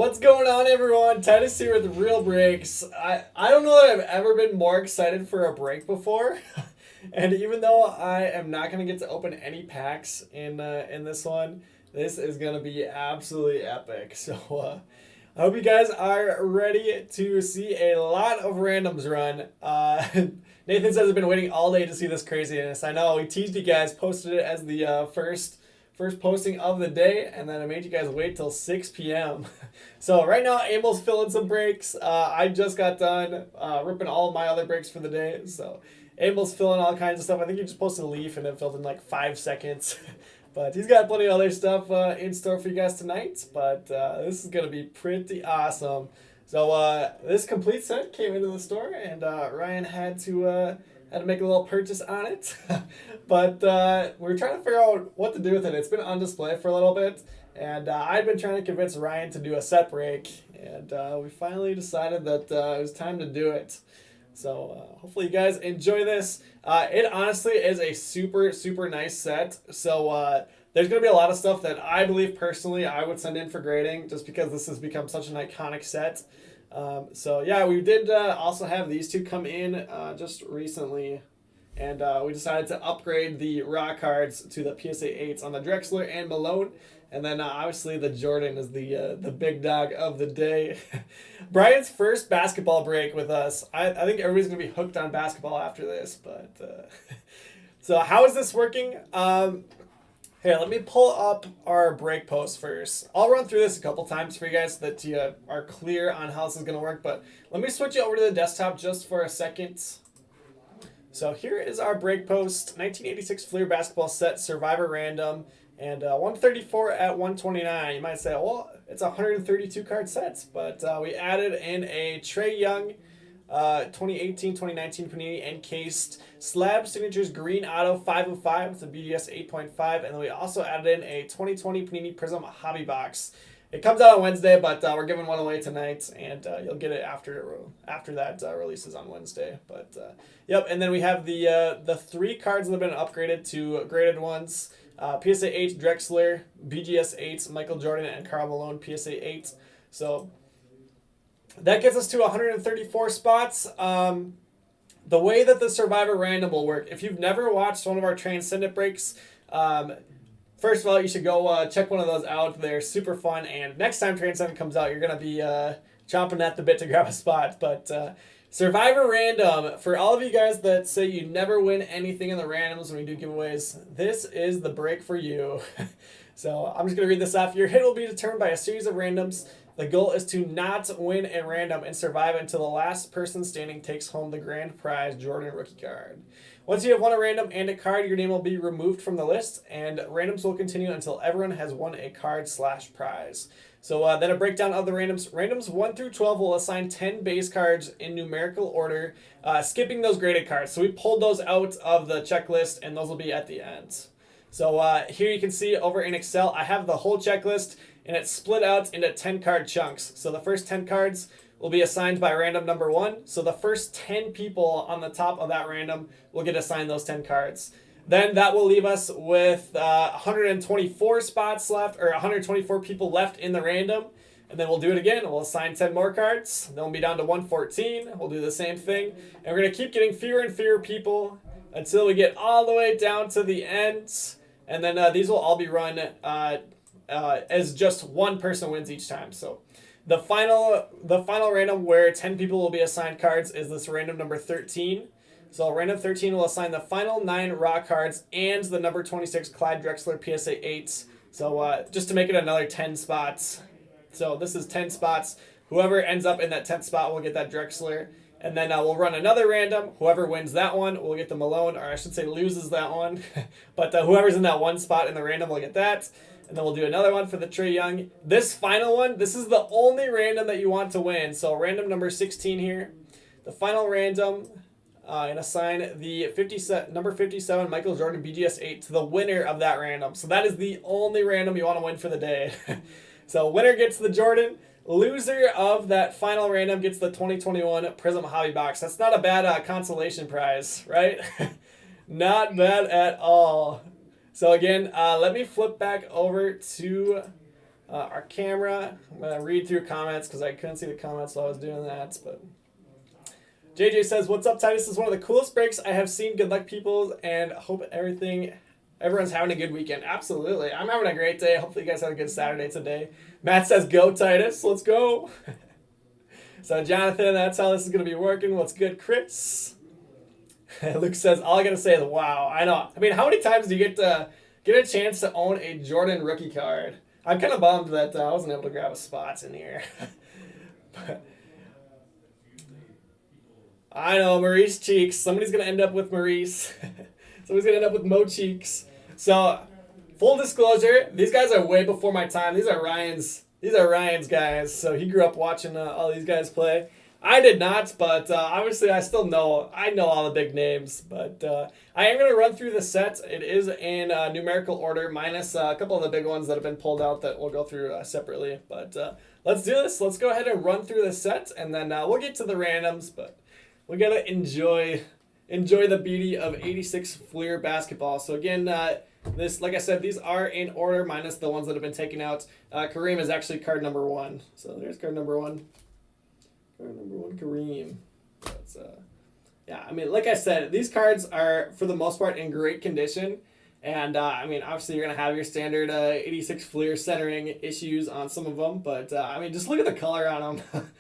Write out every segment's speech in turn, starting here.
What's going on, everyone? Titus here with Real Breaks. I don't know that I've ever been more excited for a break before. And even though I am not going to get to open any packs in this one, this is going to be absolutely epic. So I hope you guys are ready to see a lot of randoms run. Nathan says I've been waiting all day to see this craziness. I know, we teased you guys, posted it as the first posting of the day, and then I made you guys wait till 6 p.m. So right now, Abel's filling some breaks. I just got done ripping all of my other breaks for the day. So Abel's filling all kinds of stuff. I think he just posted a leaf and it filled in like 5 seconds. But he's got plenty of other stuff in store for you guys tonight. But this is going to be pretty awesome. So this complete set came into the store, and Ryan had to make a little purchase on it. But we're trying to figure out what to do with it. It's been on display for a little bit, and I've been trying to convince Ryan to do a set break, and we finally decided that it was time to do it. So hopefully you guys enjoy this. It honestly is a super, super nice set. So there's going to be a lot of stuff that I believe personally I would send in for grading just because this has become such an iconic set. So yeah, we did also have these two come in just recently. And we decided to upgrade the raw cards to the PSA 8s on the Drexler and Malone. And then obviously the Jordan is the big dog of the day. Brian's first basketball break with us. I think everybody's going to be hooked on basketball after this. But so how is this working? Here, let me pull up our break post first. I'll run through this a couple times for you guys so that you are clear on how this is going to work. But let me switch you over to the desktop just for a second. So here is our break post, 1986 Fleer basketball set, Survivor random, and 134 at 129. You might say, well, it's 132 card sets, but we added in a Trae Young 2018-2019 Panini encased slab signatures green auto 505 with a BDS 8.5, and then we also added in a 2020 Panini Prism hobby box. It comes out on Wednesday, but we're giving one away tonight, and you'll get it after that releases on Wednesday. But yep, and then we have the 3 cards that have been upgraded to graded ones. PSA 8 Drexler, BGS 8 Michael Jordan, and Karl Malone PSA 8. So that gets us to 134 spots. The way that the Survivor random will work, if you've never watched one of our Transcendent breaks, first of all, you should go check one of those out. They're super fun, and next time Transcendent comes out, you're going to be chomping at the bit to grab a spot. But Survivor Random, for all of you guys that say you never win anything in the randoms when we do giveaways, this is the break for you. So I'm just going to read this off. Your hit will be determined by a series of randoms. The goal is to not win a random and survive until the last person standing takes home the grand prize Jordan rookie card. Once you have won a random and a card, your name will be removed from the list, and randoms will continue until everyone has won a card/prize. So then a breakdown of the randoms. Randoms 1 through 12 will assign 10 base cards in numerical order, skipping those graded cards. So we pulled those out of the checklist, and those will be at the end. So here you can see over in Excel, I have the whole checklist, and it's split out into 10 card chunks. So the first 10 cards will be assigned by random number 1. So the first 10 people on the top of that random will get assigned those 10 cards. Then that will leave us with 124 spots left, or 124 people left in the random. And then we'll do it again. We'll assign 10 more cards. Then we'll be down to 114. We'll do the same thing. And we're going to keep getting fewer and fewer people until we get all the way down to the end. And then these will all be run as just one person wins each time. So the final random where 10 people will be assigned cards is this random number 13. So random 13 will assign the final 9 raw cards and the number 26 Clyde Drexler PSA 8. So just to make it another 10 spots. So this is 10 spots. Whoever ends up in that 10th spot will get that Drexler. And then we'll run another random. Whoever wins that one will get the Malone, or I should say loses that one. But whoever's in that one spot in the random will get that. And then we'll do another one for the Trae Young. This final one, this is the only random that you want to win. So random number 16 here. The final random, and assign the number 57 Michael Jordan BGS 8 to the winner of that random. So that is the only random you want to win for the day. So winner gets the Jordan. Loser of that final random gets the 2021 Prism Hobby Box. That's not a bad consolation prize, right? Not bad at all. So again, let me flip back over to our camera. I'm going to read through comments because I couldn't see the comments while I was doing that. But JJ says, "What's up, Titus? This is one of the coolest breaks I have seen. Good luck, people, and hope everyone's having a good weekend." Absolutely. I'm having a great day. Hopefully you guys have a good Saturday today. Matt says, "Go, Titus. Let's go." So, Jonathan, that's how this is going to be working. What's good, Chris? Luke says, "All I got to say is, wow." I know. I mean, how many times do you get a chance to own a Jordan rookie card? I'm kind of bummed that I wasn't able to grab a spot in here. But I know, Maurice Cheeks. Somebody's going to end up with Maurice. Somebody's going to end up with Mo Cheeks. So, full disclosure, these guys are way before my time. These are Ryan's guys. So, he grew up watching all these guys play. I did not, but obviously I know all the big names. But I am going to run through the set. It is in numerical order, minus a couple of the big ones that have been pulled out that we'll go through separately. But let's do this. Let's go ahead and run through the set, and then we'll get to the randoms. But we got to enjoy the beauty of 86 Fleer basketball. So again, this, like I said, these are in order, minus the ones that have been taken out. Kareem is actually card number 1. So there's card number 1. Number 1, Kareem. That's, yeah, I mean, like I said, these cards are, for the most part, in great condition. And, I mean, obviously you're going to have your standard 86 Fleer centering issues on some of them. But, I mean, just look at the color on them.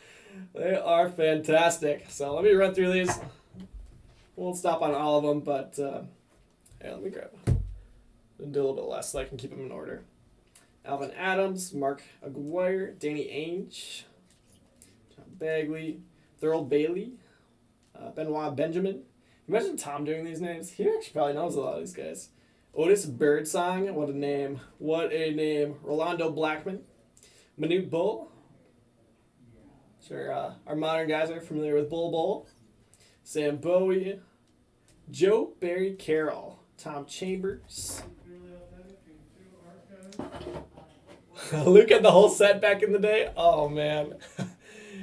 They are fantastic. So let me run through these. Won't stop on all of them, but here, let me grab and do a little bit less so I can keep them in order. Alvin Adams, Mark Aguirre, Danny Ainge, Bagley, Thurl Bailey, Benoit Benjamin. Imagine Tom doing these names. He actually probably knows a lot of these guys. Otis Birdsong, what a name. What a name. Rolando Blackman, Manute Bull. Sure, our modern guys are familiar with Bull. Sam Bowie, Joe Barry Carroll, Tom Chambers. Luke had the whole set back in the day. Oh, man.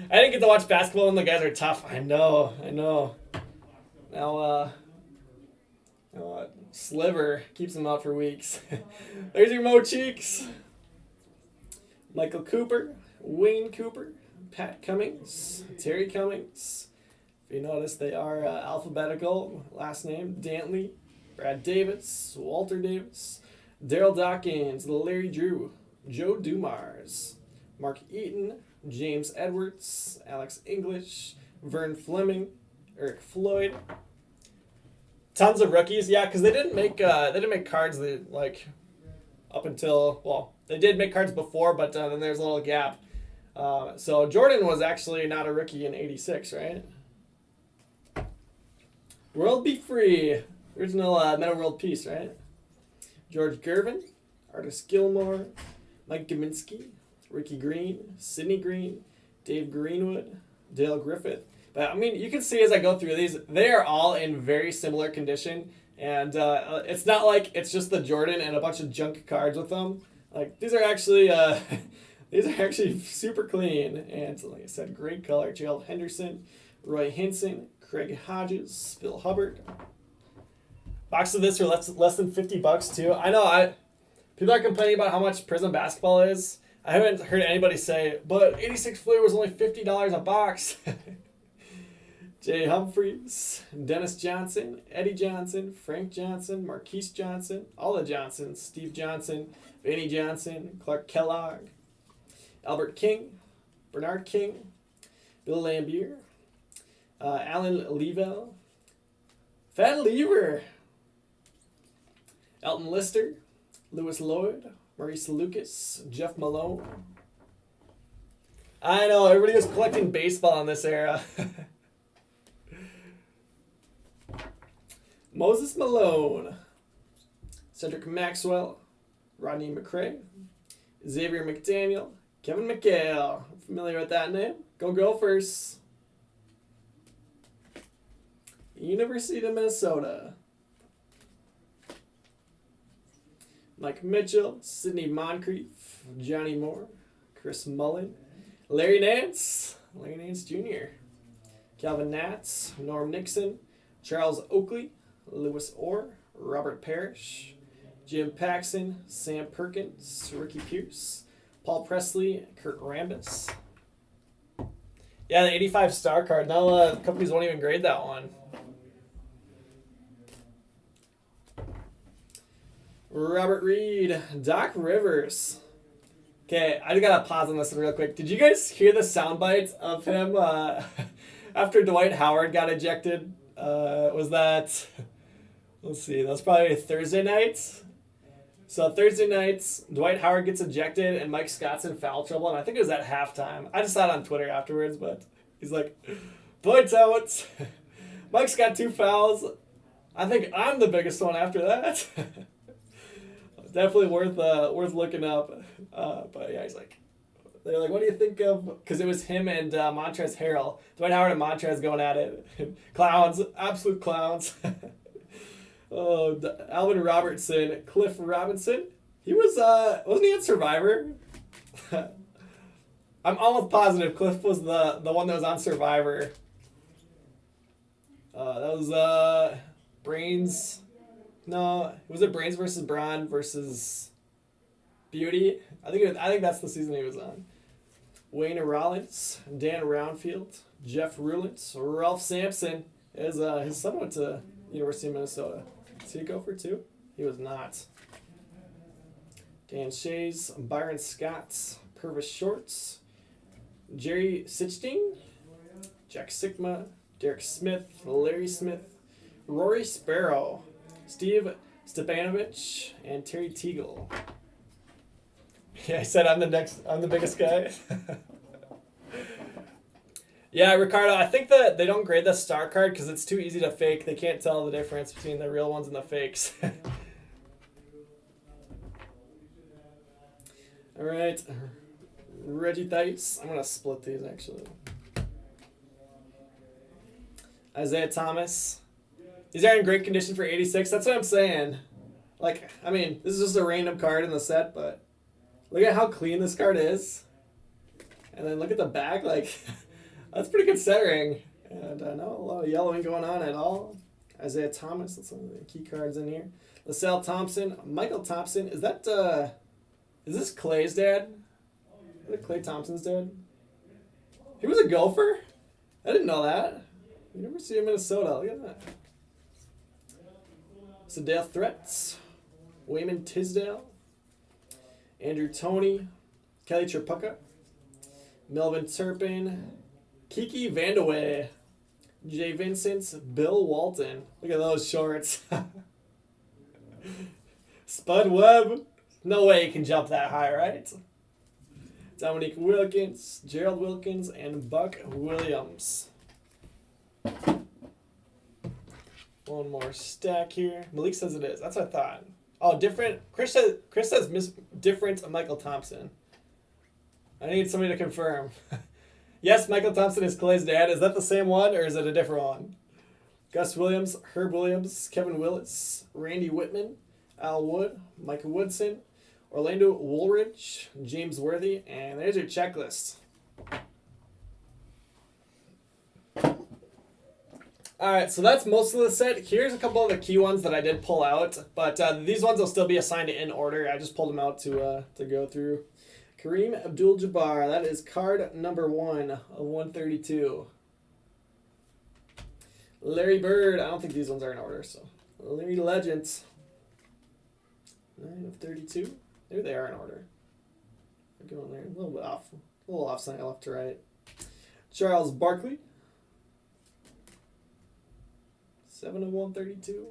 I didn't get to watch basketball when the guys are tough. I know. Now, Sliver keeps them out for weeks. There's your Mo Cheeks. Michael Cooper, Wayne Cooper, Pat Cummings, Terry Cummings. If you notice, they are alphabetical. Last name, Dantley, Brad Davis, Walter Davis, Daryl Dawkins, Larry Drew, Joe Dumars, Mark Eaton, James Edwards, Alex English, Vern Fleming, Eric Floyd. Tons of rookies, yeah, because they didn't make cards that, like, up until, well, they did make cards before, but then there's a little gap. So Jordan was actually not a rookie in '86, right? World Be Free, original Meta World Peace, right? George Gervin, Artis Gilmore, Mike Gaminsky, Ricky Green, Sidney Green, Dave Greenwood, Dale Griffith. But, I mean, you can see as I go through these, they are all in very similar condition. And it's not like it's just the Jordan and a bunch of junk cards with them. Like, these are actually super clean. And, like I said, great color. Gerald Henderson, Roy Hinson, Craig Hodges, Phil Hubbard. Box of this for less than $50 too. I know people are complaining about how much Prism basketball is. I haven't heard anybody say, but 86 Fleer was only $50 a box. Jay Humphreys, Dennis Johnson, Eddie Johnson, Frank Johnson, Marquise Johnson, all the Johnsons, Steve Johnson, Vanny Johnson, Clark Kellogg, Albert King, Bernard King, Bill Lambier, Alan Levell, Fat Lever, Elton Lister, Lewis Lloyd, Maurice Lucas, Jeff Malone. I know, everybody was collecting baseball in this era. Moses Malone, Cedric Maxwell, Rodney McRae, Xavier McDaniel, Kevin McHale. Familiar with that name? Go Gophers. University of Minnesota. Mike Mitchell, Sidney Moncrief, Johnny Moore, Chris Mullen, Larry Nance Jr., Calvin Nats, Norm Nixon, Charles Oakley, Lewis Orr, Robert Parrish, Jim Paxson, Sam Perkins, Ricky Pierce, Paul Presley, Kurt Rambis. Yeah, the 85 star card. Now companies won't even grade that one. Robert Reed, Doc Rivers. Okay, I just gotta pause on this real quick. Did you guys hear the sound bites of him after Dwight Howard got ejected? Was that... Let's see, that was probably Thursday night. So Thursday nights, Dwight Howard gets ejected and Mike Scott's in foul trouble, and I think it was at halftime. I just saw it on Twitter afterwards, but he's like, Dwight's out. Mike's got 2 fouls. I think I'm the biggest one after that. Definitely worth looking up. But yeah, he's like, they're like, what do you think of? Because it was him and Montrezl Harrell. Dwight Howard and Montrez going at it. Clowns, absolute clowns. Oh, Alvin Robertson, Cliff Robinson. He was, wasn't he on Survivor? I'm almost positive Cliff was the one that was on Survivor. That was Brains. No, was it Brains versus Braun versus Beauty? I think that's the season he was on. Wayne Rollins, Dan Roundfield, Jeff Rulins, Ralph Sampson. His son went to University of Minnesota. Did he go for 2? He was not. Dan Shays, Byron Scott, Purvis Shorts, Jerry Sichting, Jack Sigma, Derek Smith, Larry Smith, Rory Sparrow, Steve Stepanovich, and Terry Teagle. Yeah, I said I'm the biggest guy. Yeah, Ricardo, I think that they don't grade the star card because it's too easy to fake. They can't tell the difference between the real ones and the fakes. All right. Reggie Theis. I'm going to split these, actually. Isaiah Thomas. These are in great condition for 86. That's what I'm saying. Like, I mean, this is just a random card in the set, but look at how clean this card is. And then look at the back, like... That's pretty considering. And not a lot of yellowing going on at all. Isaiah Thomas, that's one of the key cards in here. LaSalle Thompson, Michael Thompson. Is this Clay's dad? Is it Klay Thompson's dad? He was a Gopher? I didn't know that. University of Minnesota, look at that. Sedale Threats, Wayman Tisdale, Andrew Toney, Kelly Tripucka, Melvin Turpin, Kiki Vandeweghe, Jay Vincent, Bill Walton. Look at those shorts. Spud Webb. No way he can jump that high, right? Dominique Wilkins, Gerald Wilkins, and Buck Williams. One more stack here. Malik says it is. That's what I thought. Oh, different. Chris says different Michael Thompson. I need somebody to confirm. Yes, Michael Thompson is Clay's dad. Is that the same one or is it a different one? Gus Williams, Herb Williams, Kevin Willis, Randy Whitman, Al Wood, Michael Woodson, Orlando Woolridge, James Worthy, and there's your checklist. Alright, so that's most of the set. Here's a couple of the key ones that I did pull out, but these ones will still be assigned in order. I just pulled them out to go through. Kareem Abdul-Jabbar, that is card number 1 of 132. Larry Bird, I don't think these ones are in order, so. Larry Legend, 9 of 32. There they are in order. They're going there, a little bit off. A little offside left to right. Charles Barkley, 7 of 132.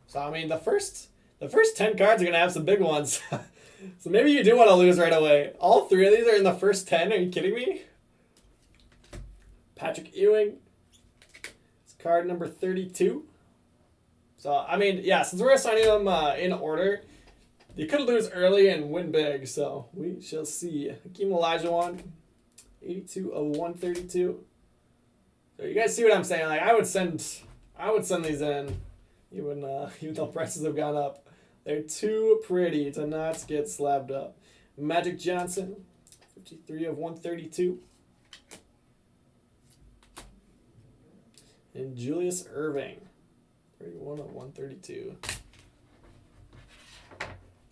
So, I mean, the first 10 cards are going to have some big ones. So maybe you do want to lose right away. All 3 of these are in the first 10. Are you kidding me? Patrick Ewing. It's card number 32. So, I mean, yeah, since we're assigning them in order, you could lose early and win big. So we shall see. Hakeem Olajuwon, 82 of 132. So you guys see what I'm saying? Like I would send these in, even though prices have gone up. They're too pretty to not get slabbed up. Magic Johnson, 53 of 132. And Julius Erving, 31 of 132.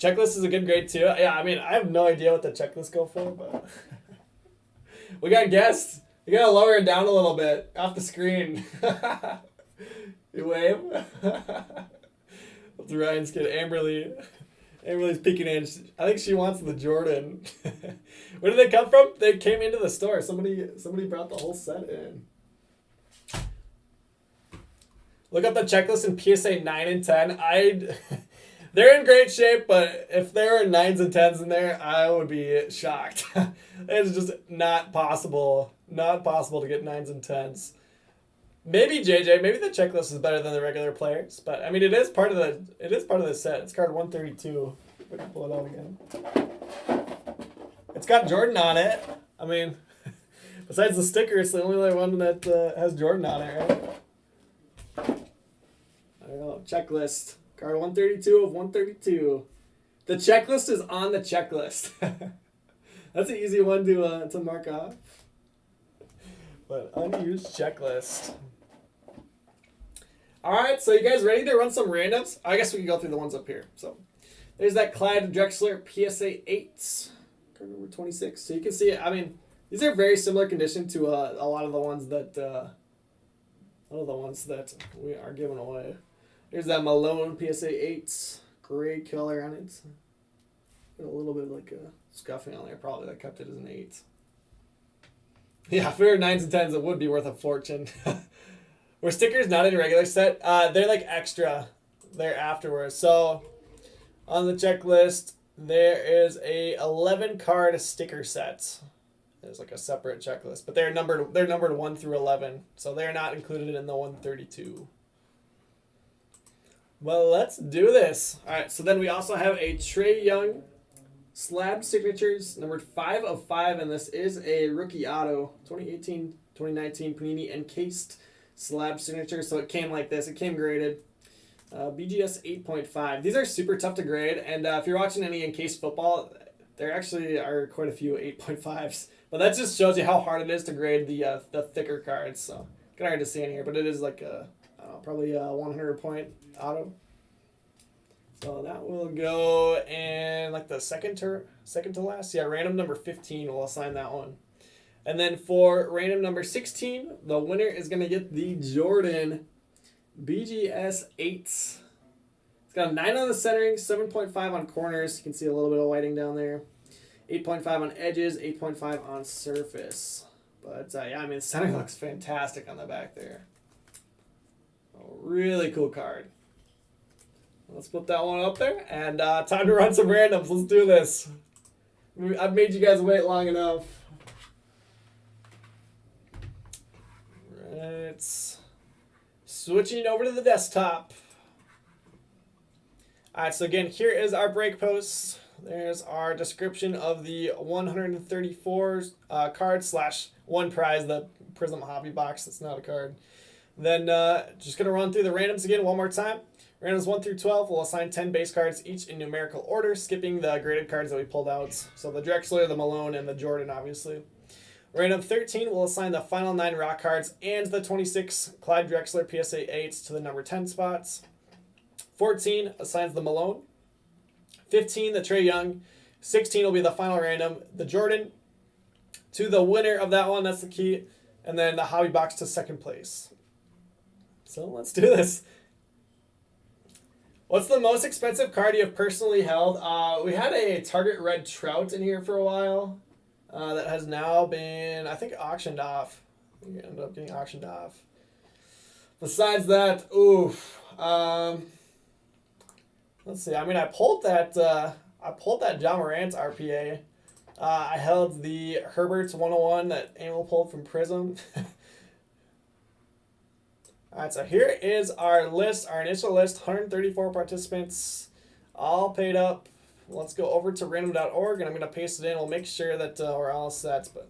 Checklist is a good grade too. Yeah, I mean, I have no idea what the checklist go for, but we got guests. You gotta lower it down a little bit off the screen. You wave. That's Ryan's kid, Amberly. Amberly's peeking in. I think she wants the Jordan. Where did they come from? They came into the store. Somebody brought the whole set in. Look up the checklist in PSA 9 and 10. They're in great shape, but if there were 9s and 10s in there, I would be shocked. It's just not possible. Not possible to get 9s and 10s. Maybe JJ, maybe the checklist is better than the regular players, but I mean it is part of the set. It's card 132. We can pull it out again. It's got Jordan on it. I mean, besides the sticker, it's the only other one that has Jordan on it, right? I don't know. Checklist. Card 132 of 132. The checklist is on the checklist. That's an easy one to mark off. But unused checklist. Alright, so you guys ready to run some randoms? I guess we can go through the ones up here. So there's that Clyde Drexler PSA 8. Card number 26. So you can see, I mean, these are very similar condition to a lot of the ones that we are giving away. Here's that Malone PSA 8. Gray color on it. Got a little bit of like a scuffing on there, probably that kept it as an 8. Yeah, if there were 9s and 10s, it would be worth a fortune. Were stickers not in a regular set? They're like extra. They're afterwards. So on the checklist, there is a 11 card sticker set. There's like a separate checklist, but they're numbered 1 through 11, so they're not included in the 132. Well, let's do this. All right. So then we also have a Trae Young slab signatures, numbered 5 of 5, and this is a rookie auto, 2018-2019 Panini encased slab signature. So it came like this. It came graded. BGS 8.5. These are super tough to grade, and if you're watching any encased football, there actually are quite a few 8.5s. But that just shows you how hard it is to grade the thicker cards. So kind of hard to see in here, but it is like probably a 100-point auto. So that will go in like the second to last. Yeah, random number 15 will assign that one. And then for random number 16, the winner is going to get the Jordan BGS 8. It's got a 9 on the centering, 7.5 on corners. You can see a little bit of whiting down there. 8.5 on edges, 8.5 on surface. But yeah, I mean, the centering looks fantastic on the back there. A really cool card. Let's put that one up there, and time to run some randoms. Let's do this. I've made you guys wait long enough. Right. Switching over to the desktop. All right, so again, here is our break post. There's our description of the 134 card / one prize, the Prism Hobby Box. That's not a card. Then just going to run through the randoms again one more time. Randoms 1 through 12 will assign 10 base cards, each in numerical order, skipping the graded cards that we pulled out. So the Drexler, the Malone, and the Jordan, obviously. Random 13 will assign the final 9 rock cards and the 26 Clyde Drexler PSA 8s to the number 10 spots. 14 assigns the Malone. 15, the Trae Young. 16 will be the final random, the Jordan. To the winner of that one, that's the key. And then the hobby box to second place. So let's do this. What's the most expensive card you have personally held? We had a Target Red Trout in here for a while. That has now been, I think, auctioned off. We ended up getting auctioned off. Besides that, oof. Let's see. I mean, I pulled that John Morant RPA. I held the Herbert's 101 that Emil pulled from Prism. All right, so here is our list, our initial list, 134 participants, all paid up. Let's go over to random.org, and I'm going to paste it in. We'll make sure that we're all set. But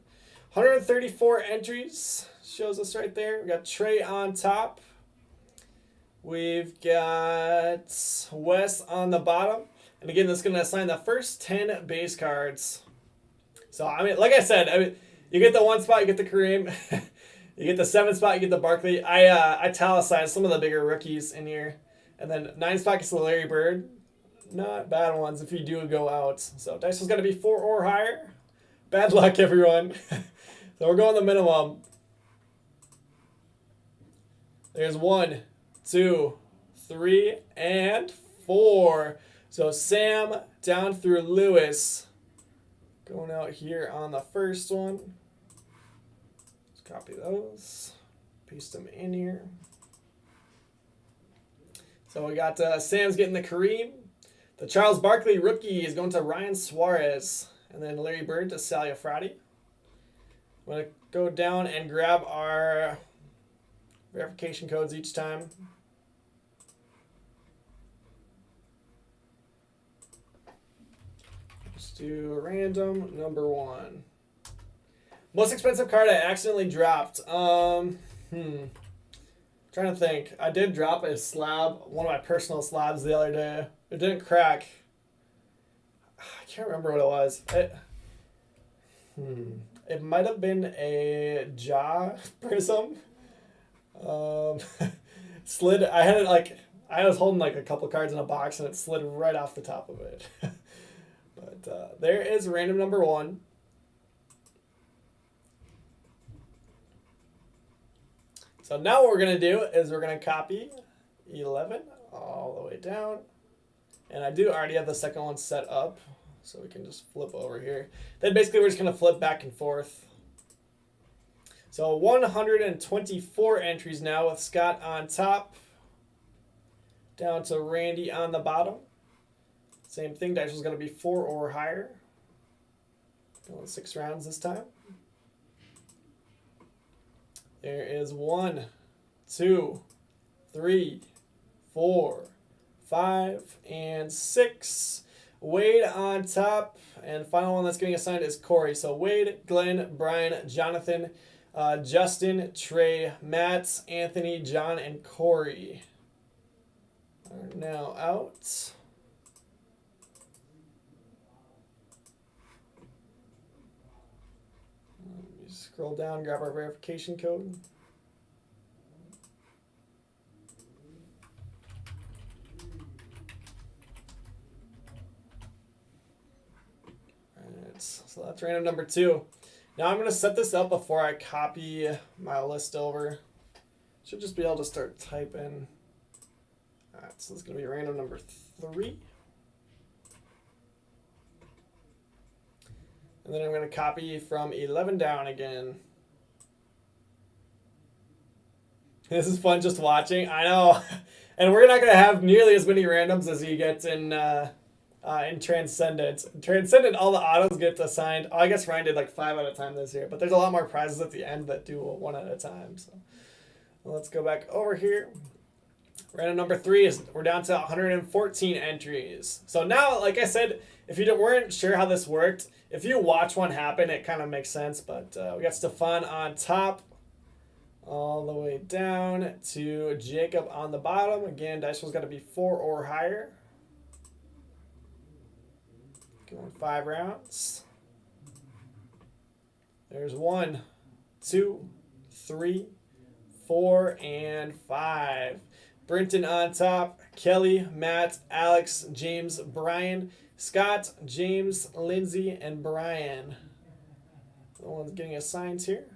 134 entries shows us right there. We got Trae on top. We've got Wes on the bottom. And again, that's going to assign the first 10 base cards. So, I mean, like I said, you get the 1 spot, you get the Kareem. You get the 7 spot, you get the Barkley. I italicized some of the bigger rookies in here. And then 9 spot gets the Larry Bird. not bad ones if you do go out. So dice was going to be 4 or higher. Bad luck, everyone. So we're going the minimum. There's 1, 2, 3, and 4. So Sam down through Lewis. Going out here on the first one. Let's copy those. Paste them in here. So we got Sam's getting the Kareem. The Charles Barkley rookie is going to Ryan Suarez. And then Larry Bird to Sally Frati. I'm going to go down and grab our verification codes each time. Let's do random number 1. Most expensive card I accidentally dropped. Trying to think. I did drop a slab, one of my personal slabs the other day. It didn't crack. I can't remember what it was. It might have been a jaw prism. Slid. I had it like I was holding like a couple cards in a box and it slid right off the top of it. But there is random number 1. So now what we're going to do is we're going to copy 11 all the way down. And I do already have the second one set up, so we can just flip over here. Then basically we're just going to flip back and forth. So 124 entries now with Scott on top. Down to Randy on the bottom. Same thing, dice was going to be 4 or higher. Going 6 rounds this time. There is 1, 2, 3, 4, 5, and 6. Wade on top. And final one that's getting assigned is Corey. So Wade, Glenn, Brian, Jonathan, Justin, Trey, Matt, Anthony, John, and Corey are now out. Let me scroll down, grab our verification code. Alright, so that's random number 2. Now I'm going to set this up before I copy my list over. Should just be able to start typing. Alright, so it's going to be random number 3. And then I'm going to copy from 11 down again. This is fun just watching. I know. And we're not going to have nearly as many randoms as you get in Transcendent. Transcendent, all the autos get assigned. Oh, I guess Ryan did like 5 at a time this year. But there's a lot more prizes at the end that do 1 at a time. So let's go back over here. Random number 3 is we're down to 114 entries. So now, like I said, if you weren't sure how this worked, if you watch one happen, it kind of makes sense. But we got Stefan on top, all the way down to Jacob on the bottom. Again, dice was got to be 4 or higher. Going 5 rounds. There's 1, 2, 3, 4, and 5. Brenton on top, Kelly, Matt, Alex, James, Brian, Scott, James, Lindsay, and Brian. The one's getting assigned here.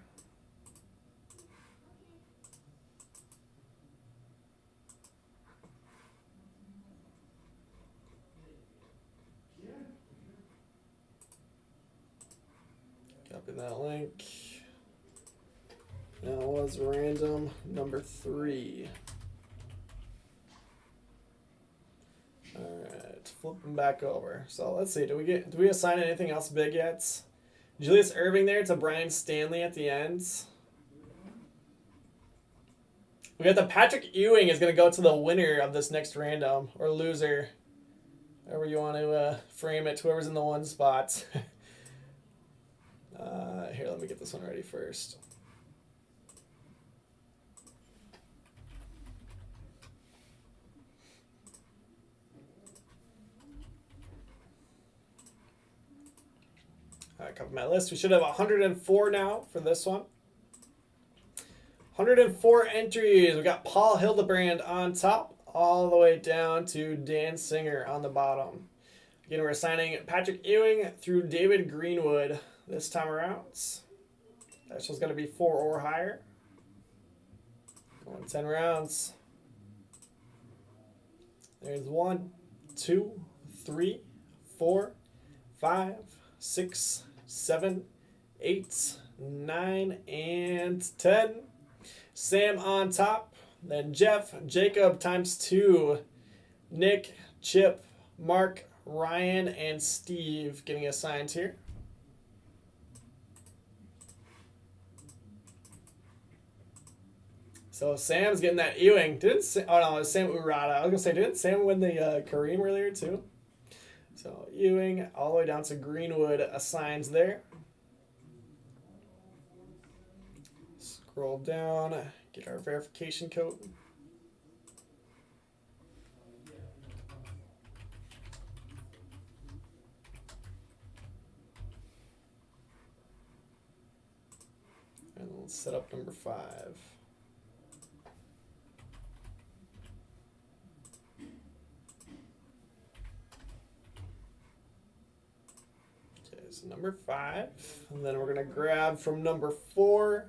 Copy that link. That was random number 3. Alright, flipping back over. So let's see, do we assign anything else big yet? Julius Irving there to Brian Stanley at the end. We got the Patrick Ewing is going to go to the winner of this next random, or loser. However you want to frame it, whoever's in the 1 spot. Here, let me get this one ready first. All right, copy my list. We should have 104 now for this one. 104 entries. We got Paul Hildebrand on top, all the way down to Dan Singer on the bottom. Again, we're assigning Patrick Ewing through David Greenwood this time around. That's just going to be 4 or higher. Going 10 rounds. There's 1, 2, 3, 4, 5, 6, 7, 8, 9, and 10. Sam on top. Then Jeff, Jacob times 2. Nick, Chip, Mark, Ryan, and Steve getting assigned here. So Sam's getting that Ewing. Oh no, it was Sam Urata. I was gonna say, didn't Sam win the Kareem earlier too? So Ewing all the way down to Greenwood assigns there. Scroll down, get our verification code. And let's set up number 5. Okay, so number 5. And then we're going to grab from number 4.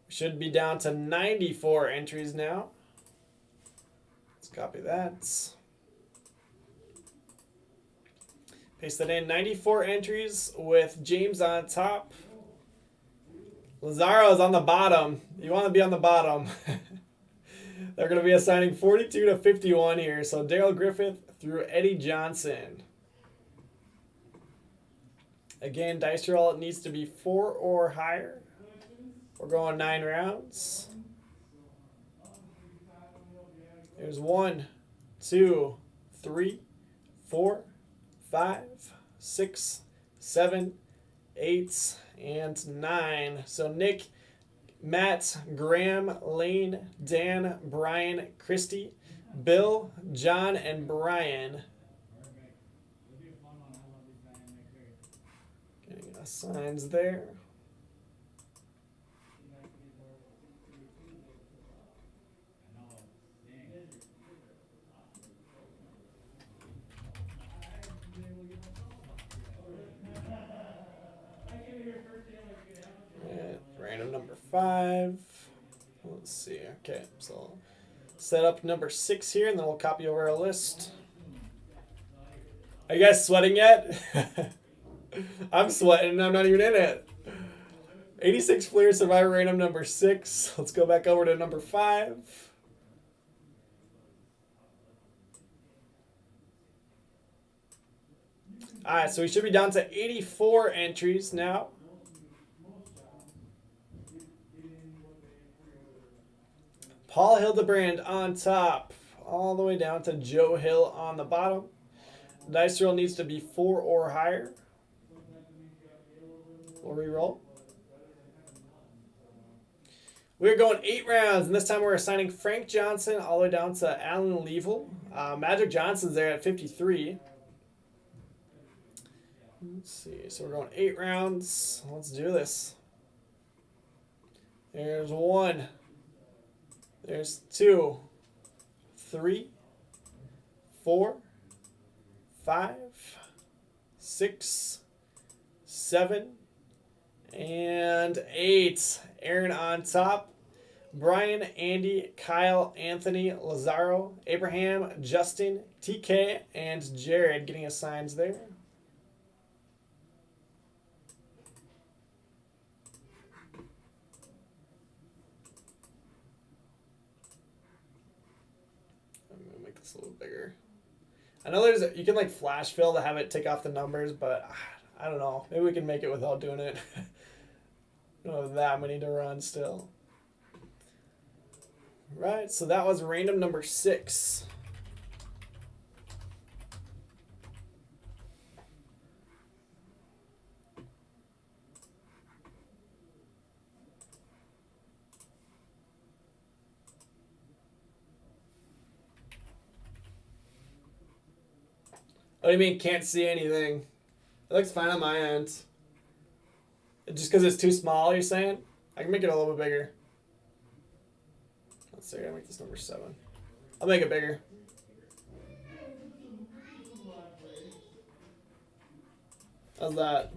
We should be down to 94 entries now. Let's copy that. Paste that in. 94 entries with James on top. Lazaro is on the bottom. You want to be on the bottom. They're going to be assigning 42 to 51 here. So Daryl Griffith through Eddie Johnson. Again, dice roll needs to be 4 or higher. We're going 9 rounds. There's 1, 2, 3, 4, 5, 6, 7, 8, and 9. So Nick, Matt, Graham, Lane, Dan, Brian, Christy, Bill, John, and Brian. Getting assigns there. Random number 5. Let's see. Okay, so set up number 6 here, and then we'll copy over our list. Are you guys sweating yet? I'm sweating, and I'm not even in it. 86 Fleer Survivor random number 6. Let's go back over to number 5. All right, so we should be down to 84 entries now. Paul Hildebrand on top, all the way down to Joe Hill on the bottom. Dice roll needs to be 4 or higher. We'll re-roll. We're going 8 rounds, and this time we're assigning Frank Johnson all the way down to Alan Level. Magic Johnson's there at 53. Let's see, so we're going 8 rounds. Let's do this. There's 1. There's 2, 3, 4, 5, 6, 7, and 8. Aaron on top. Brian, Andy, Kyle, Anthony, Lazaro, Abraham, Justin, TK, and Jared getting assigns there. A little bigger. I know you can like flash fill to have it take off the numbers, but I don't know. Maybe we can make it without doing it. I don't have that many to run still. Right, so that was random number 6. What do you mean can't see anything? It looks fine on my end. Just because it's too small, you're saying? I can make it a little bit bigger. So I gotta make this number 7. I'll make it bigger. How's that?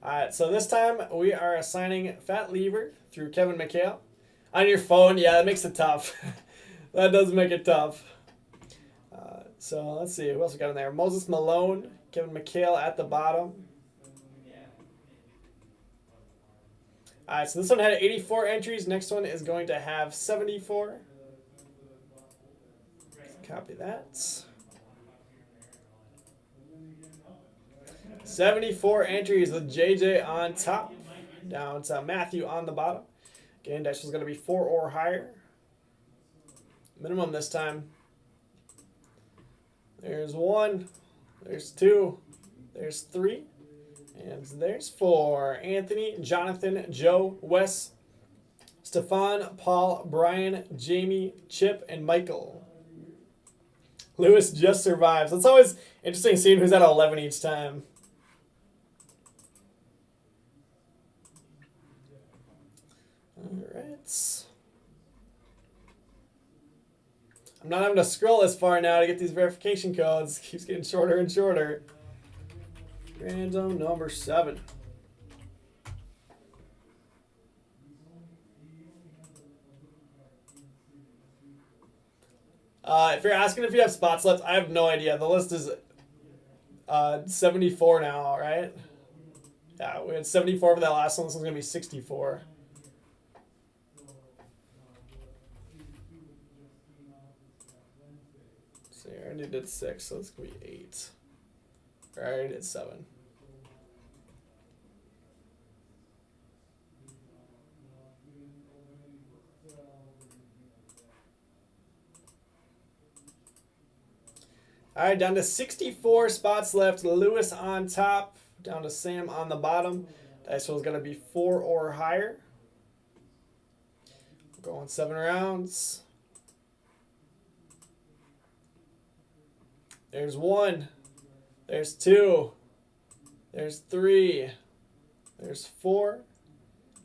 Alright, so this time we are assigning Fat Lever through Kevin McHale. On your phone, yeah, that makes it tough. That does make it tough. So let's see, who else we got in there? Moses Malone, Kevin McHale at the bottom. Alright, so this one had 84 entries. Next one is going to have 74. Copy that. 74 entries with JJ on top. Down to Matthew on the bottom. Game dash is going to be 4 or higher. Minimum this time. There's 1. There's 2. There's 3. And there's 4. Anthony, Jonathan, Joe, Wes, Stefan, Paul, Brian, Jamie, Chip, and Michael. Lewis just survives. It's always interesting seeing who's at 11 each time. Alright. I'm not having to scroll this far now to get these verification codes. Keeps getting shorter and shorter. Random number 7. If you're asking if you have spots left, I have no idea. The list is 74 now, right? Yeah, we had 74 for that last one. This one's going to be 64. So I already did 6, so it's going to be 8. I already did 7. All right, down to 64 spots left. Lewis on top, down to Sam on the bottom. Dice roll is going to be 4 or higher. Going 7 rounds. There's 1. There's 2. There's 3. There's 4.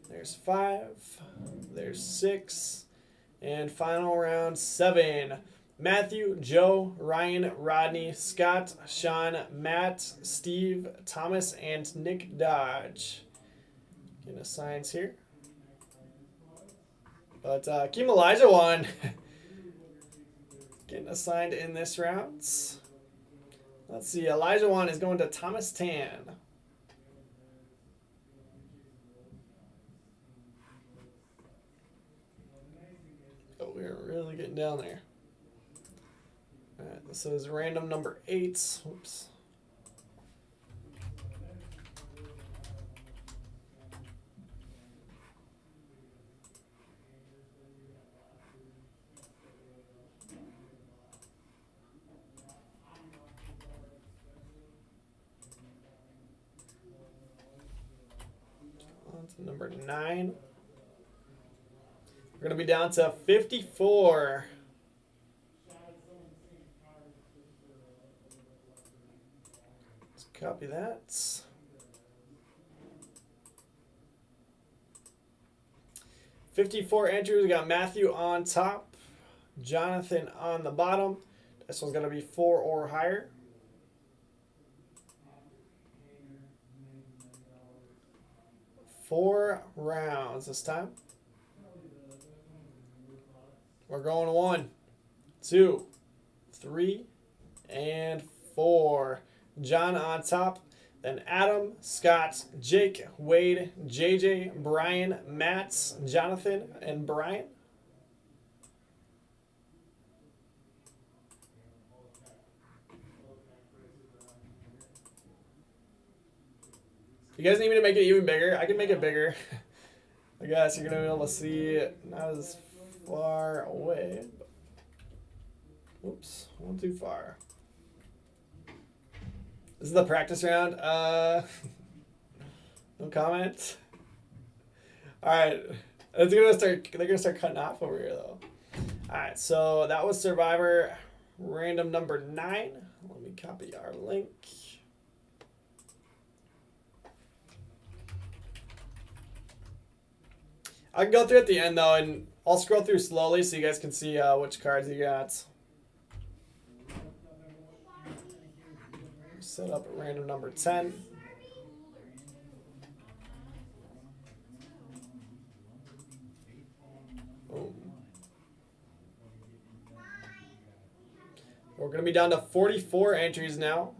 There's 5. There's 6. And final round 7. Matthew, Joe, Ryan, Rodney, Scott, Sean, Matt, Steve, Thomas, and Nick Dodge. Getting assigns here. But Keem Elijah won. Getting assigned in this round. Let's see, Elijah 1 is going to Thomas Tan. Oh, we're really getting down there. All right, this is random number 8. Oops. On to number 9. We're going to be down to 54. Copy that. $54 entries. We got Matthew on top, Jonathan on the bottom. This one's going to be 4 or higher. Four rounds this time. We're going 1, 2, 3, and 4. John on top, then Adam, Scott, Jake, Wade, JJ, Brian, Matt, Jonathan, and Brian. You guys need me to make it even bigger? I can make it bigger. I guess you're going to be able to see it not as far away. Oops, one too far. This is the practice round. No comment. All right, they're gonna start cutting off over here though. All right, so that was Survivor random number 9. Let me copy our link. I can go through at the end though, and I'll scroll through slowly so you guys can see which cards you got. Set up at random number 10. Boom. We're going to be down to 44 entries now.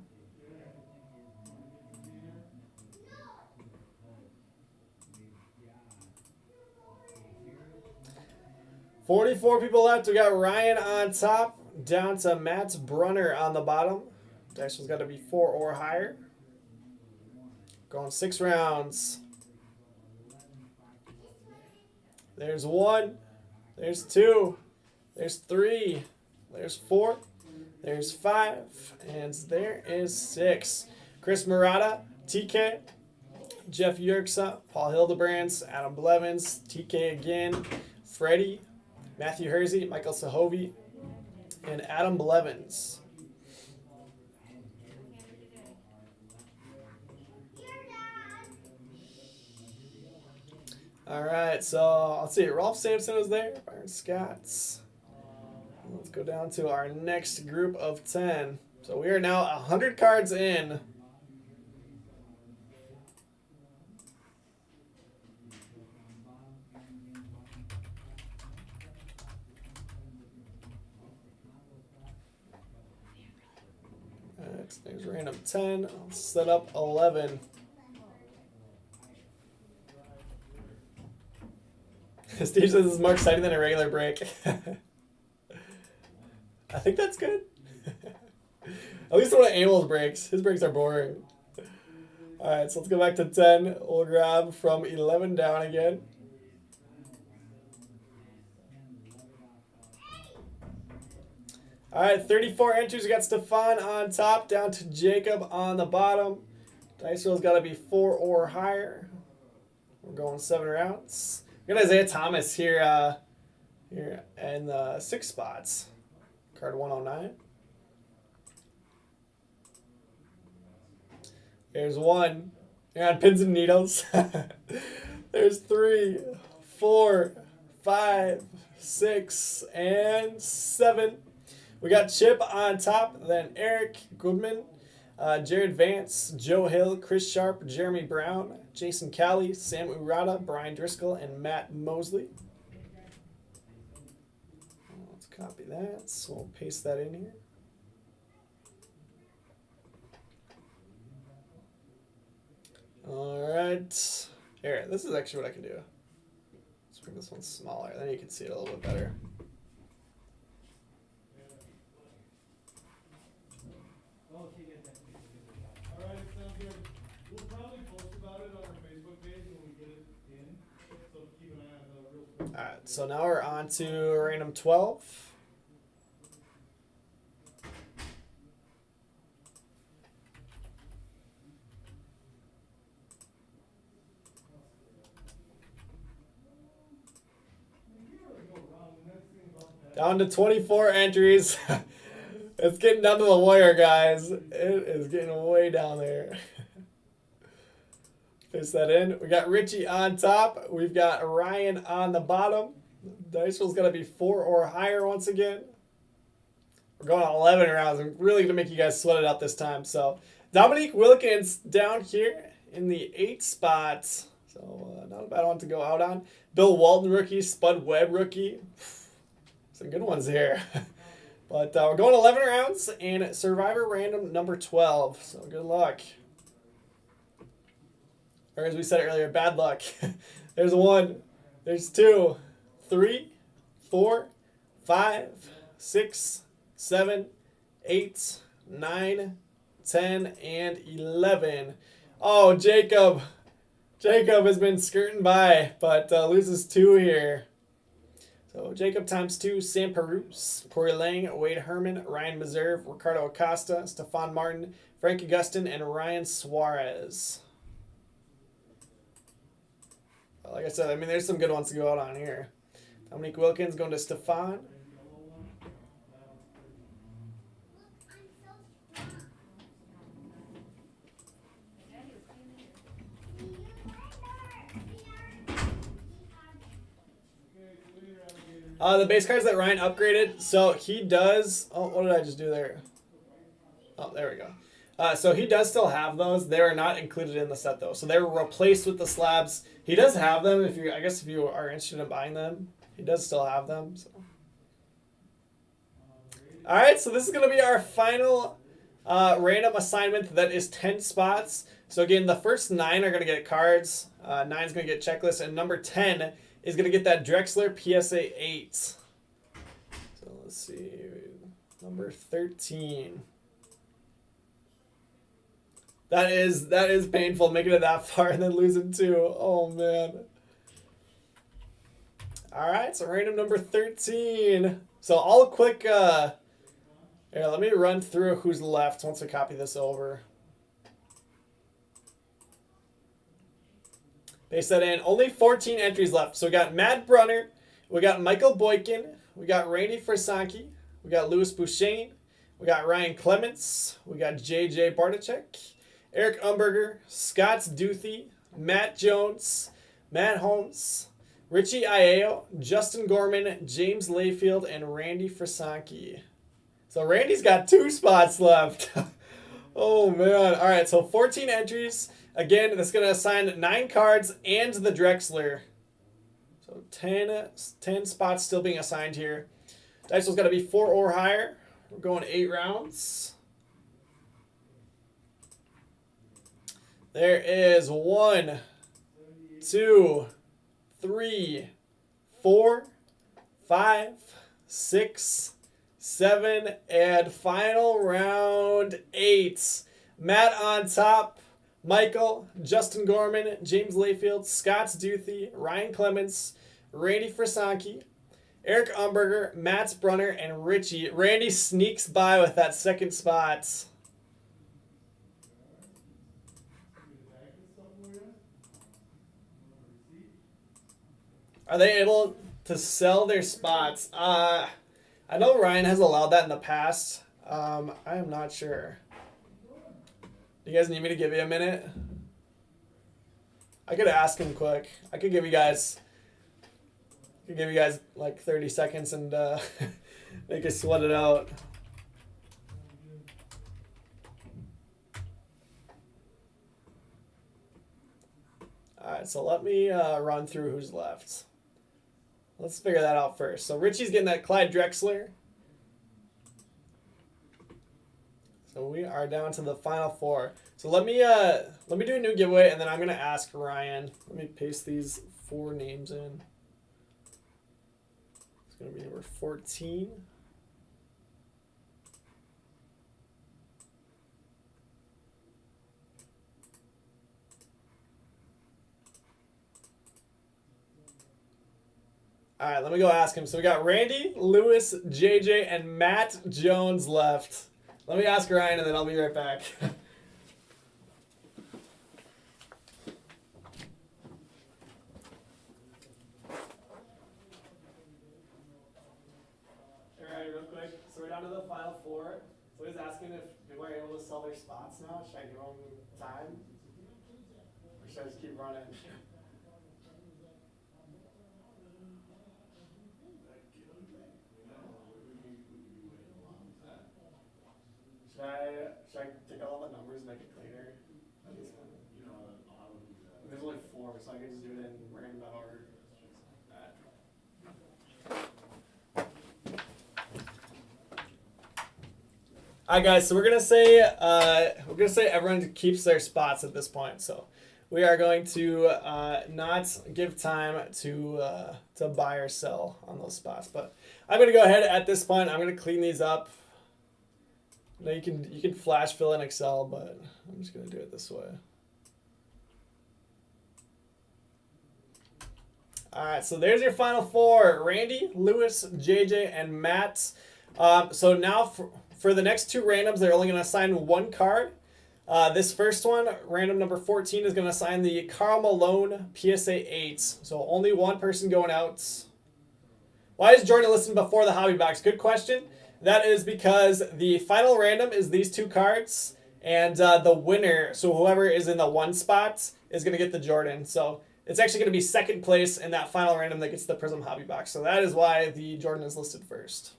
$44 people left. We got Ryan on top, down to Matt Brunner on the bottom. Dice has got to be 4 or higher. Going 6 rounds. There's 1. There's 2. There's 3. There's 4. There's 5. And there is 6. Chris Murata, TK, Jeff Yerxa, Paul Hildebrands, Adam Blevins, TK again, Freddie, Matthew Hersey, Michael Sahovi, and Adam Blevins. All right, so let's see. Rolf Sampson was there. Byron Scotts. Let's go down to our next group of 10. So we are now 100 cards in. All right, there's random 10. I'll set up 11. Steve says this is more exciting than a regular break. I think that's good. At least one of Emil's breaks. His breaks are boring. Alright, so let's go back to 10. We'll grab from 11 down again. Alright, 34 entries. We got Stefan on top, down to Jacob on the bottom. Dice roll's got to be 4 or higher. We're going 7 rounds. We got Isaiah Thomas here, here in the 6 spots. Card 109. There's 1. You're on pins and needles. There's 3, 4, 5, 6, and 7. We got Chip on top, then Eric Goodman, Jared Vance, Joe Hill, Chris Sharp, Jeremy Brown, Jason Calley, Sam Urata, Brian Driscoll, and Matt Mosley. Let's copy that. So we'll paste that in here. All right. Here, this is actually what I can do. Let's make this one smaller. Then you can see it a little bit better. Alright, so now we're on to random 12. Down to 24 entries. It's getting down to the wire, guys. It is getting way down there. Paste that in. We got Richie on top. We've got Ryan on the bottom. Dice roll's got to be 4 or higher once again. We're going 11 rounds. I'm really going to make you guys sweat it out this time. So Dominique Wilkins down here in the 8 spot. So not a bad one to go out on. Bill Walton rookie. Spud Webb rookie. Some good ones here. But we're going 11 rounds and Survivor random number 12. So good luck. Or as we said earlier, bad luck. There's 1, there's 2, 3, 4, 5, 6, 7, 8, 9, 10, and 11. Oh, Jacob. Jacob has been skirting by, but loses 2 here. So Jacob times 2, Sam Perouse, Corey Lang, Wade Herman, Ryan Meserve, Ricardo Acosta, Stefan Martin, Frank Augustin, and Ryan Suarez. Like I said, I mean, there's some good ones to go out on here. Dominique Wilkins going to Stefan. The base cards that Ryan upgraded. So he does. Oh, what did I just do there? Oh, there we go. So he does still have those. They are not included in the set though. So they're replaced with the slabs. He does have them. I guess if you are interested in buying them, he does still have them. So. All right. So this is gonna be our final random assignment. That is 10 spots. So again, the first 9 are gonna get cards. 9 is gonna get checklists, and number 10 is gonna get that Drexler PSA 8. So let's see, number 13. That is painful, making it that far and then losing 2. Oh man. All right, so random number 13. So I'll quick. Here, let me run through who's left once I copy this over. Paste that in. Only 14 entries left. So we got Matt Brunner, we got Michael Boykin, we got Randy Frisanki, we got Louis Bouchain, we got Ryan Clements, we got JJ Bartachek, Eric Umberger, Scott Duthie, Matt Jones, Matt Holmes, Richie Iao, Justin Gorman, James Layfield, and Randy Frisanki. So Randy's got 2 spots left. Oh man. All right, so 14 entries. Again, that's going to assign 9 cards and the Drexler. So 10 spots still being assigned here. Dice roll's got to be 4 or higher. We're going 8 rounds. There is 1, 2, 3, 4, 5, 6, 7, and final round 8. Matt on top. Michael, Justin Gorman, James Layfield, Scott Duthie, Ryan Clements, Randy Frisanki, Eric Umberger, Matt Brunner, and Richie. Randy sneaks by with that 2nd spot. Are they able to sell their spots? I know Ryan has allowed that in the past. I am not sure. Do you guys need me to give you a minute? I could ask him quick. I could give you guys like 30 seconds and they could sweat it out. Alright, so let me run through who's left. Let's figure that out first. So Richie's getting that Clyde Drexler. So we are down to the final 4. So let me do a new giveaway, and then I'm gonna ask Ryan. Let me paste these 4 names in. It's gonna be number 14. All right, let me go ask him. So we got Randy, Lewis, JJ, and Matt Jones left. Let me ask Ryan, and then I'll be right back. All right, real quick. So we're down to the final 4. So he's asking if people are able to sell their spots now. Should I give them time? Or should I just keep running? Should I take out all the numbers and make it cleaner? There's only 4, so I can just do it in random order. Alright guys, so we're gonna say everyone keeps their spots at this point. So we are going to not give time to buy or sell on those spots. But I'm gonna go ahead at this point. I'm gonna clean these up. Now you can flash fill in Excel, but I'm just gonna do it this way. All right, so there's your final 4: Randy, Lewis, JJ, and Matt. So now for the next 2 randoms, they're only gonna assign 1 card. This first one, random number 14, is gonna assign the Karl Malone PSA 8. So only 1 person going out. Why is Jordan listed before the hobby box? Good question. That is because the final random is these 2 cards, and the winner, so whoever is in the 1 spot, is going to get the Jordan. So it's actually going to be second place in that final random that gets the Prism Hobby Box. So that is why the Jordan is listed first.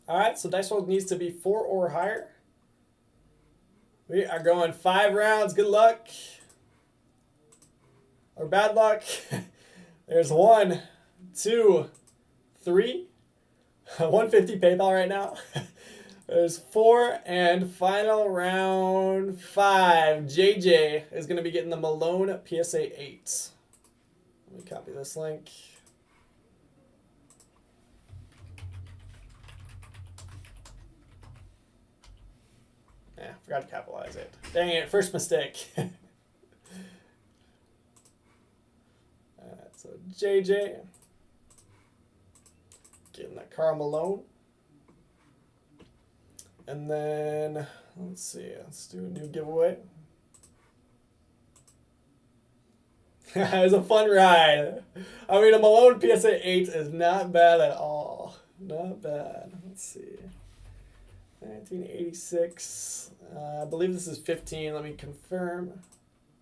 All right, so Dice World needs to be 4 or higher. We are going 5 rounds. Good luck. Or bad luck. There's 1, 2, 3. 150 PayPal right now. There's 4 and final round 5. JJ is going to be getting the Malone PSA 8. Let me copy this link. Yeah, forgot to capitalize it. Dang it, first mistake. Alright, so JJ getting that Karl Malone. And then, let's see, let's do a new giveaway. It was a fun ride. I mean, a Malone PSA 8 is not bad at all. Not bad. Let's see. 1986. I believe this is 15. Let me confirm.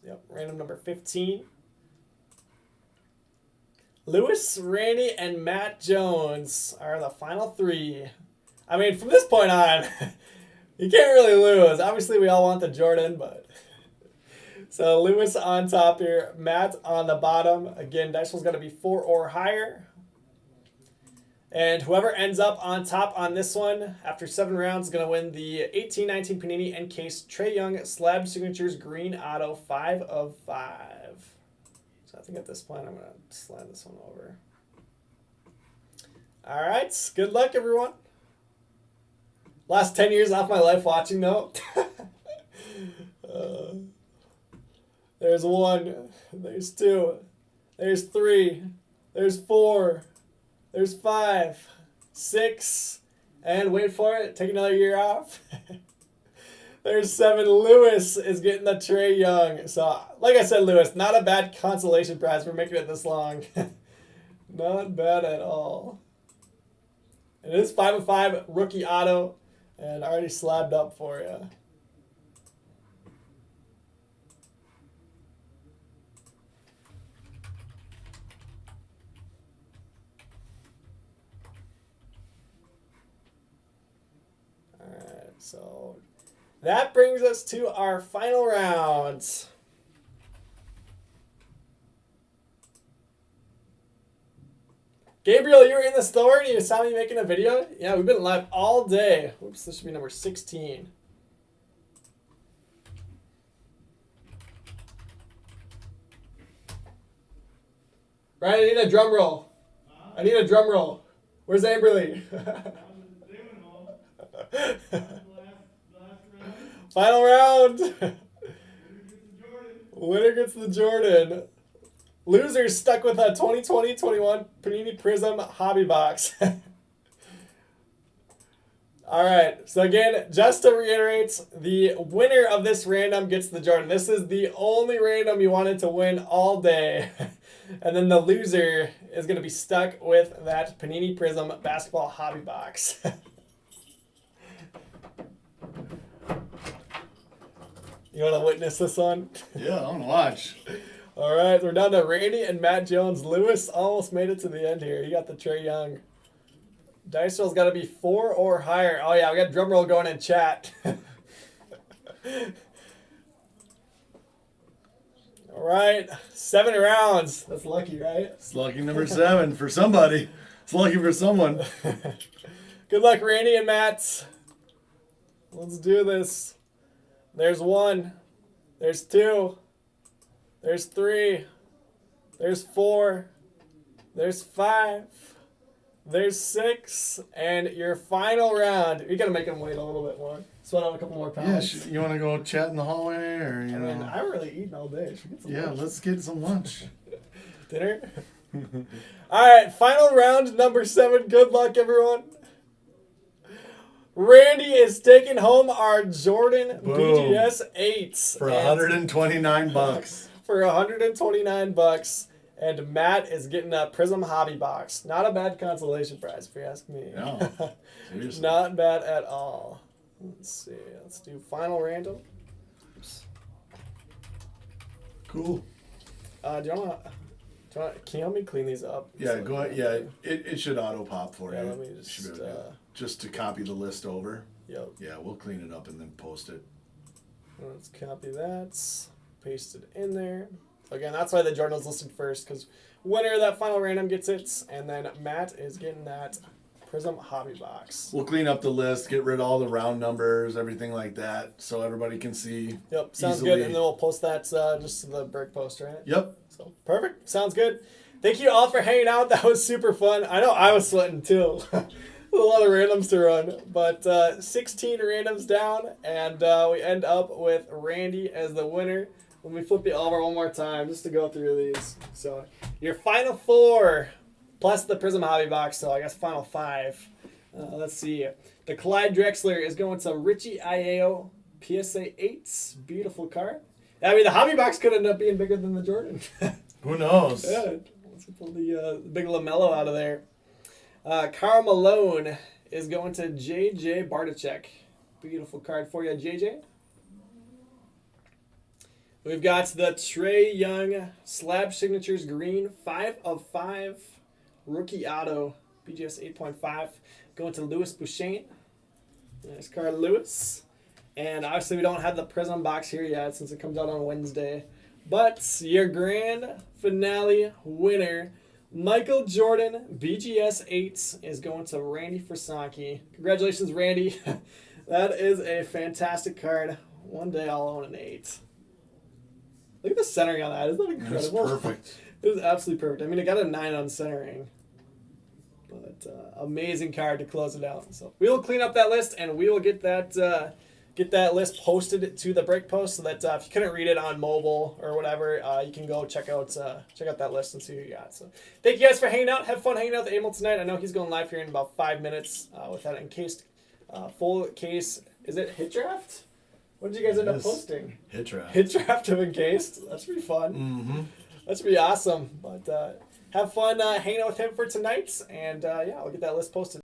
Yep, random number 15. Lewis, Randy, and Matt Jones are the final 3. I mean, from this point on, you can't really lose. Obviously, we all want the Jordan, but... So, Lewis on top here, Matt on the bottom. Again, Dice World's got to be 4 or higher. And whoever ends up on top on this one, after 7 rounds, is going to win the 18-19 Panini Encased Trae Young Slab Signatures Green Auto 5 of 5. So, I think at this point, I'm going to slide this one over. All right, good luck, everyone. Last 10 years off my life watching, though. There's 1. There's 2. There's 3. There's 4. There's 5. 6. And wait for it. Take another year off. There's 7. Lewis is getting the Trae Young. So, like I said, Lewis, not a bad consolation prize for making it this long. Not bad at all. It is 5 of 5 rookie auto. And already slabbed up for you. Alright, so that brings us to our final rounds. Gabriel, you were in the store and you saw me making a video? Yeah, we've been live all day. Oops, this should be number 16. Ryan, I need a drum roll. I need a drum roll. Where's Amberly? Final round. Winner gets the Jordan. Losers stuck with a 2020-21 Panini Prism Hobby Box. All right, so again, just to reiterate, the winner of this random gets the Jordan. This is the only random you wanted to win all day. And then the loser is going to be stuck with that Panini Prism Basketball Hobby Box. You want to witness this one? Yeah, I want to watch. All right, we're down to Randy and Matt Jones. Lewis almost made it to the end here. He got the Trae Young. Dice roll's got to be 4 or higher. Oh, yeah, we got drum roll going in chat. All right, 7 rounds. That's lucky, right? It's lucky number 7 for somebody. It's lucky for someone. Good luck, Randy and Matt. Let's do this. There's 1. There's 2. There's 3. There's 4. There's 5. There's 6. And your final round. We got to make them wait a little bit more. Sweat out a couple more pounds. Yeah, you want to go chat in the hallway? Or, you know? I mean, I'm really eating all day. Should we get some lunch? Let's get some lunch. Dinner? All right, final round, number 7. Good luck, everyone. Randy is taking home our Jordan Boom. BGS 8s. For $129. For $129. And Matt is getting a Prism Hobby Box. Not a bad consolation prize, if you ask me. No, seriously. Not bad at all. Let's see. Let's do final random. Oops. Cool. Do you want to? Can you help me clean these up? Yeah, go ahead. Yeah, it should auto pop for Yeah, you. let me Should be just. able to do it. Just to copy the list over. Yep. Yeah, we'll clean it up and then post it. Let's copy that. Paste it in there. Again, that's why the Jordan's listed first, because winner of that final random gets it, and then Matt is getting that Prism Hobby Box. We'll clean up the list, get rid of all the round numbers, everything like that, so everybody can see. Yep, sounds easily. good, and then we'll post that just to the break post, right? Yep. So perfect, sounds good. Thank you all for hanging out. That was super fun. I know I was sweating too. A lot of randoms to run, but 16 randoms down, and we end up with Randy as the winner. Let me flip you over one more time just to go through these. So your final 4 plus the Prism Hobby Box, so I guess final 5. Let's see. The Clyde Drexler is going to Richie Iao PSA 8s. Beautiful card. I mean, the Hobby Box could end up being bigger than the Jordan. Who knows? Yeah, let's pull the big LaMelo out of there. Karl Malone is going to JJ Bartachek. Beautiful card for you, JJ. We've got the Trae Young Slab Signatures Green 5 of 5 rookie auto BGS 8.5 going to Louis Bouchain. Nice card, Louis. And obviously we don't have the Prism box here yet since it comes out on Wednesday. But your grand finale winner, Michael Jordan BGS 8 is going to Randy Frasaki. Congratulations, Randy. That is a fantastic card. One day I'll own an 8. Look at the centering on that. Isn't that incredible? That's perfect. It was absolutely perfect. I mean, it got a 9 on centering. But amazing card to close it out. So we will clean up that list, and we will get that list posted to the break post so that if you couldn't read it on mobile or whatever, you can go check out that list and see who you got. So thank you guys for hanging out. Have fun hanging out with Emil tonight. I know he's going live here in about 5 minutes with that encased full case. Is it Hit Draft? What did you guys end up posting? Hit Draft. Hit Draft of Encased. That's pretty fun. Mm-hmm. That's pretty awesome. But have fun hanging out with him for tonight. And yeah, I'll get that list posted.